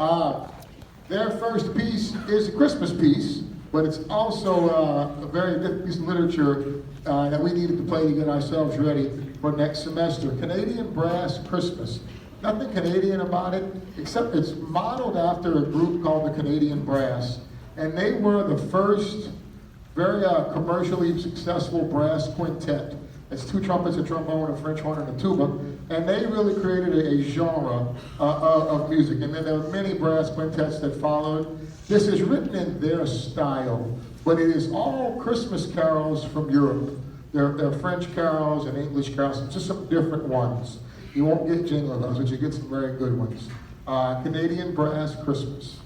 Uh, their first piece is a Christmas piece, but it's also a very different piece of literature that we needed to play to get ourselves ready for next semester. Canadian Brass Christmas. Nothing Canadian about it, except it's modeled after a group called the Canadian Brass. And they were the first very commercially successful brass quintet. It's two trumpets, a trombone, a French horn, and a tuba. And they really created a genre of music. And then there were many brass quintets that followed. This is written in their style, but it is all Christmas carols from Europe. They're French carols and English carols, just some different ones. You won't get jingle bells, but you get some very good ones. Canadian Brass Christmas.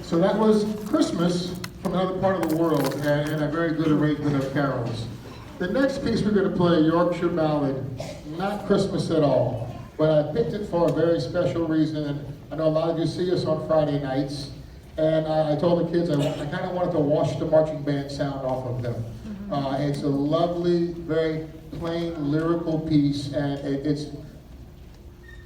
So that was Christmas from another part of the world, and a very good arrangement of carols. The next piece we're going to play, Yorkshire Ballad, not Christmas at all, but I picked it for a very special reason. And I know a lot of you see us on Friday nights, and I told the kids I kind of wanted to wash the marching band sound off of them. It's a lovely, very plain lyrical piece, and it's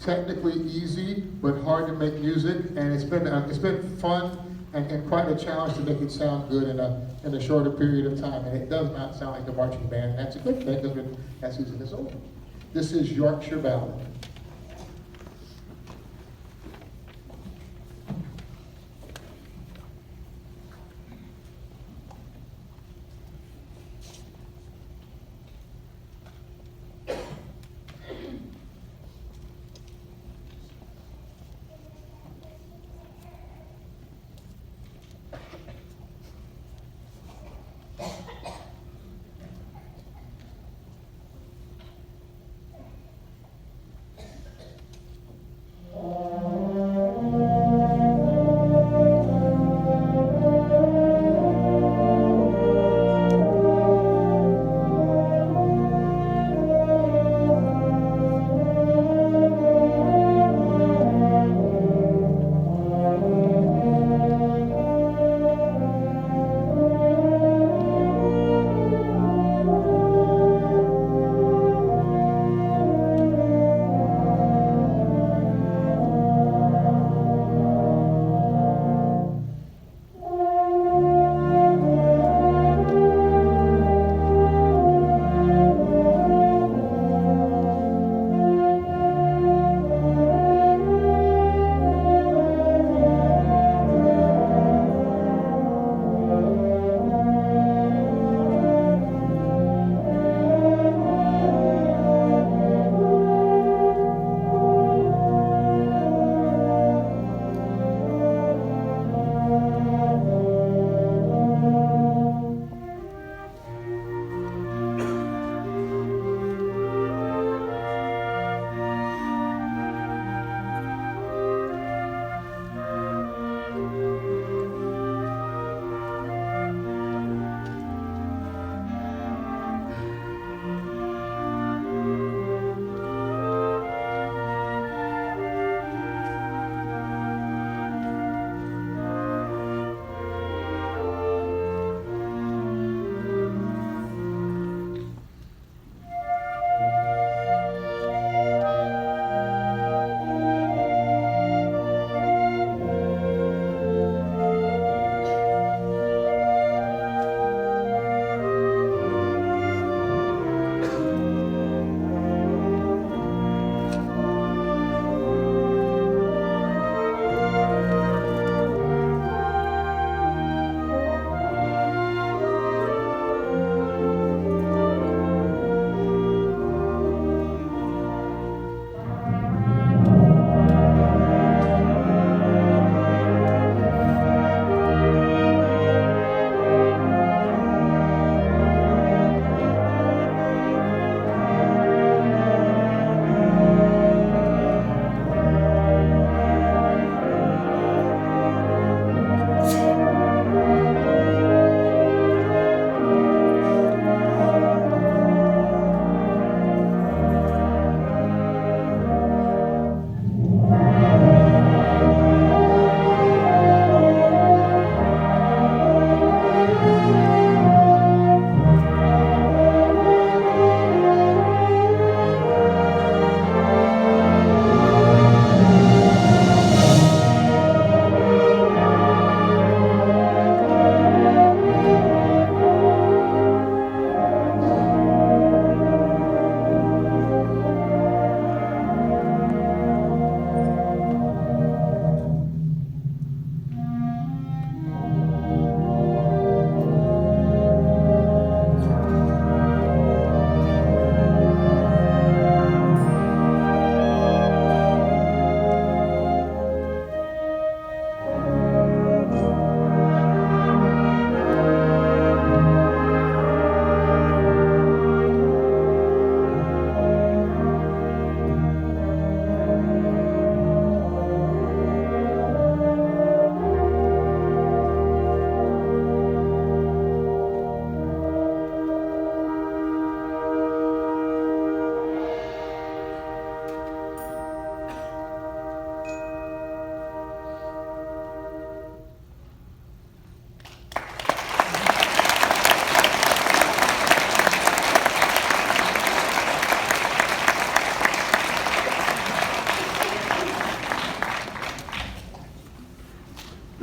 technically easy but hard to make music, and it's been fun and quite a challenge to make it sound good in a shorter period of time. And it does not sound like the marching band. And that's a good thing because that season is over. This is Yorkshire Ballad.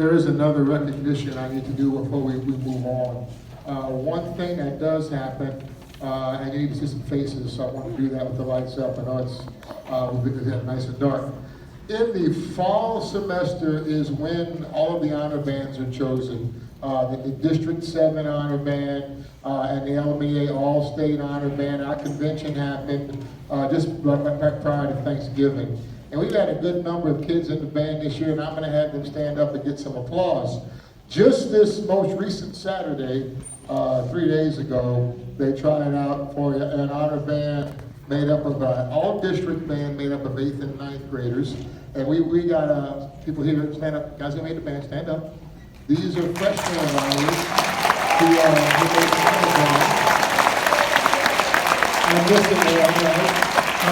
there is another recognition I need to do before we move on. One thing that does happen, and you need to see some faces, so I want to do that with the lights up. I know it's nice and dark. In the fall semester is when all of the honor bands are chosen. The District 7 Honor Band and the LMEA All-State Honor Band. Our convention happened just prior to Thanksgiving. And we've had a good number of kids in the band this year, and I'm going to have them stand up and get some applause. Just this most recent Saturday, 3 days ago, they tried out for an honor band made up of an all-district band made up of 8th and 9th graders. And we got people here, stand up, guys who made the band, stand up. These are freshmen of ours who made the band. And listen,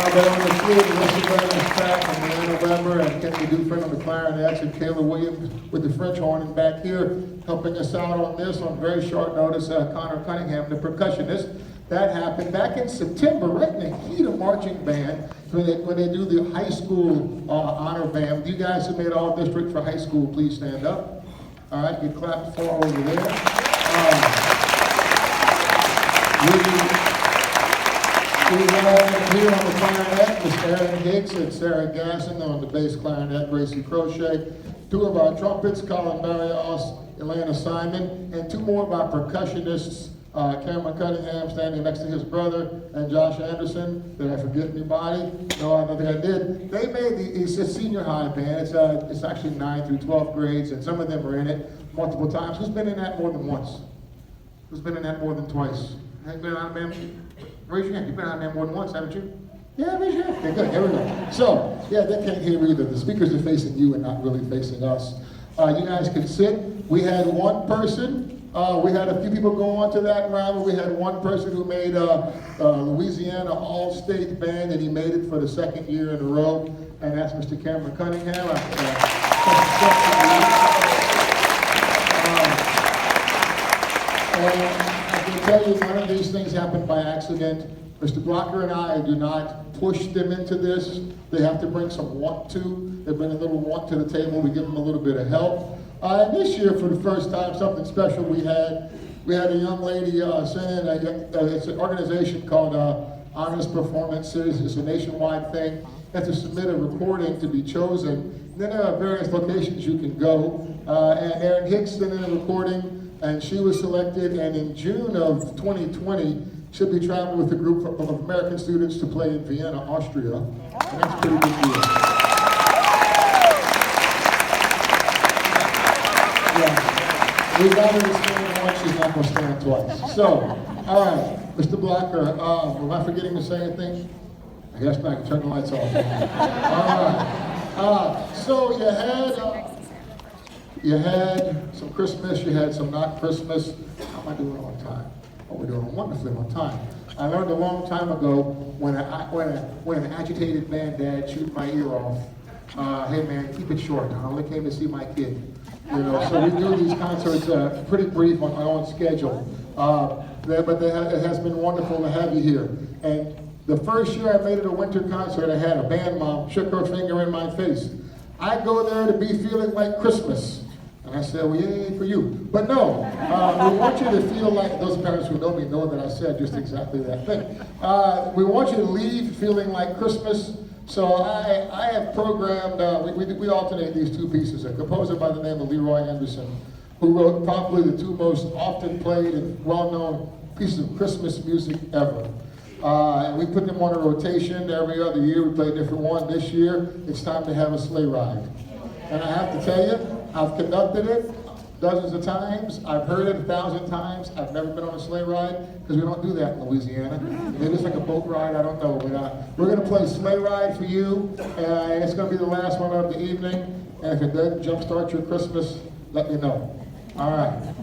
they're on the field, Melissa Brown's Pratt and Leanna Weber and Kenny Dufresne on the clarinets and Taylor Williams with the French horn, and back here helping us out on this on very short notice, Connor Cunningham, the percussionist. That happened back in September, right in the heat of marching band, when they do the high school honor band. You guys who made all district for high school, please stand up. All right, you clap for over there. We have here on the clarinet, Miss Erin Hicks and Sarah Gasson on the bass clarinet, Gracie Crochet. Two of our trumpets, Colin Barrios, Elena Simon, and two more of our percussionists, Cameron Cunningham standing next to his brother, and Josh Anderson. Did I forget anybody? No, I don't think I did. They made it's a senior high band. It's actually 9th through 12th grades, and some of them are in it multiple times. Who's been in that more than once? Who's been in that more than twice? Have you been on a band? Raise your hand. You've been on there more than once, haven't you? Yeah, raise your hand. Okay, good. Here we go. So, yeah, they can't hear either. The speakers are facing you and not really facing us. You guys can sit. We had one person. We had a few people go on to that round. We had one person who made Louisiana All-State Band, and he made it for the second year in a row, and that's Mr. Cameron Cunningham. And I can tell you, none of these things happen by accident. Mr. Blocker and I do not push them into this. They have to bring some want to. They bring a little want to the table. We give them a little bit of help. And this year, for the first time, something special we had a young lady send in, it's an organization called Honest Performance Series. It's a nationwide thing. You have to submit a recording to be chosen. And then there are various locations you can go. And Erin Hicks sent in a recording, and she was selected. And in June of 2020, she'll be traveling with a group of American students to play in Vienna, Austria. And that's a pretty big deal. Yeah, we got her to stand once, she's not going to stand twice. So, all right, Mr. Blocker, am I forgetting to say anything? I guess not, I can turn the lights off. All right. So you had some Christmas, you had some not Christmas. How am I doing on time? Oh, we're doing wonderfully on time. I learned a long time ago when an agitated band dad chewed my ear off. Hey man, keep it short. I only came to see my kid. You know, so we do these concerts pretty brief on our own schedule. But it has been wonderful to have you here. And the first year I made it a winter concert, I had a band mom shook her finger in my face. I go there to be feeling like Christmas. And I said, well, yay for you. But no, we want you to feel like, those parents who know me know that I said just exactly that thing. We want you to leave feeling like Christmas. So I have programmed, we alternate these two pieces. A composer by the name of Leroy Anderson, who wrote probably the two most often played and well-known pieces of Christmas music ever. And we put them on a rotation every other year. We play a different one. This year, it's time to have a sleigh ride. And I have to tell you, I've conducted it dozens of times. I've heard it 1,000 times. I've never been on a sleigh ride because we don't do that in Louisiana. Maybe it's like a boat ride, I don't know. But we're going to play Sleigh Ride for you. And it's going to be the last one of the evening. And if it doesn't jumpstart your Christmas, let me know. All right.